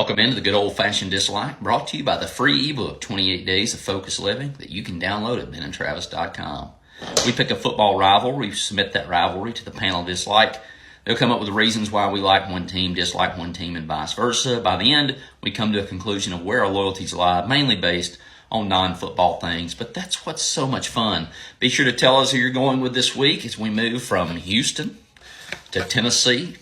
Welcome into the good old-fashioned dislike, brought to you by the free ebook, 28 Days of Focused Living, that you can download at benandtravis.com. We pick a football rivalry, submit that rivalry to the panel dislike. They'll come up with reasons why we like one team, dislike one team, and vice versa. By the end, we come to a conclusion of where our loyalties lie, mainly based on non-football things, but that's what's so much fun. Be sure to tell us who you're going with this week as we move from Houston to Tennessee.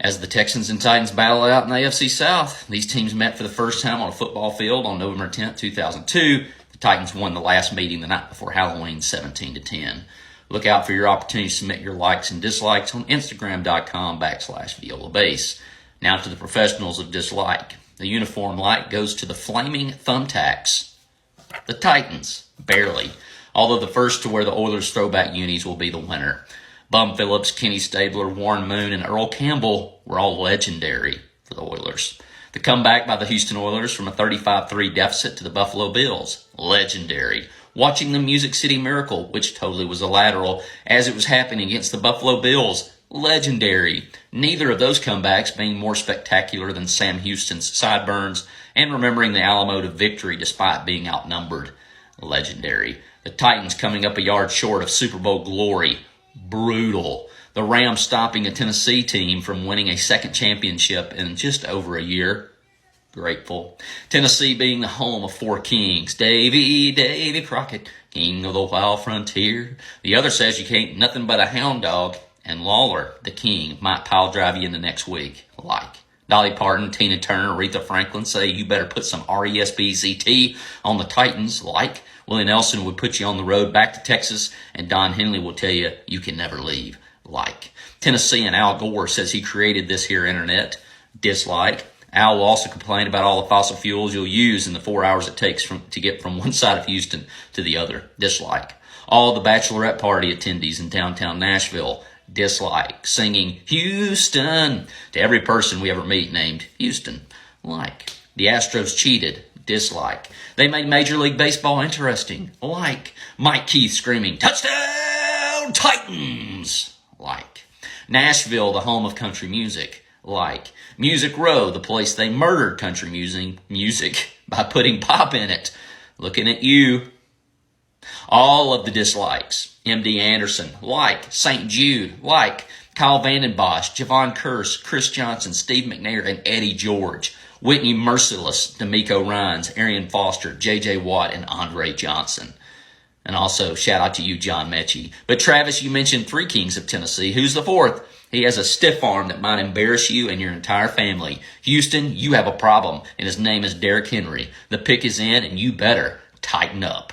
As the Texans and Titans battle out in the AFC South, these teams met for the first time on a football field on November 10th, 2002. The Titans won the last meeting the night before Halloween, 17-10. Look out for your opportunity to submit your likes and dislikes on Instagram.com/ViolaBase. Now to the professionals of dislike. The uniform like goes to the Flaming Thumbtacks. The Titans, barely. Although the first to wear the Oilers throwback unis will be the winner. Bum Phillips, Kenny Stabler, Warren Moon, and Earl Campbell were all legendary for the Oilers. The comeback by the Houston Oilers from a 35-3 deficit to the Buffalo Bills, legendary. Watching the Music City Miracle, which totally was a lateral, as it was happening against the Buffalo Bills, legendary. Neither of those comebacks being more spectacular than Sam Houston's sideburns and remembering the Alamo to victory despite being outnumbered, legendary. The Titans coming up a yard short of Super Bowl glory, brutal. The Rams stopping a Tennessee team from winning a second championship in just over a year, grateful. Tennessee being the home of four kings, Davy Crockett, king of the wild frontier. The other says you can't nothing but a hound dog, and Lawler, the king, might pile drive you in the next week, like. Dolly Parton, Tina Turner, Aretha Franklin say you better put some RESPCT on the Titans, like. Willie Nelson would put you on the road back to Texas, and Don Henley will tell you you can never leave, like. Tennessee and Al Gore says he created this here internet, dislike. Al will also complain about all the fossil fuels you'll use in the 4 hours it takes to get from one side of Houston to the other, dislike. All the bachelorette party attendees in downtown Nashville, dislike. Singing Houston to every person we ever meet named Houston, like. The Astros cheated, dislike. They made Major League Baseball interesting, like. Mike Keith screaming, touchdown Titans, like. Nashville, the home of country music, like. Music Row, the place they murdered country music by putting pop in it, looking at you. All of the dislikes. M.D. Anderson, like. St. Jude, like. Kyle Vanden Bosch, Javon Curse, Chris Johnson, Steve McNair, and Eddie George. Whitney Merciless, D'Amico Ryans, Arian Foster, J.J. Watt, and Andre Johnson. And also, shout out to you, John Mechie. But Travis, you mentioned three kings of Tennessee. Who's the fourth? He has a stiff arm that might embarrass you and your entire family. Houston, you have a problem, and his name is Derrick Henry. The pick is in, and you better tighten up.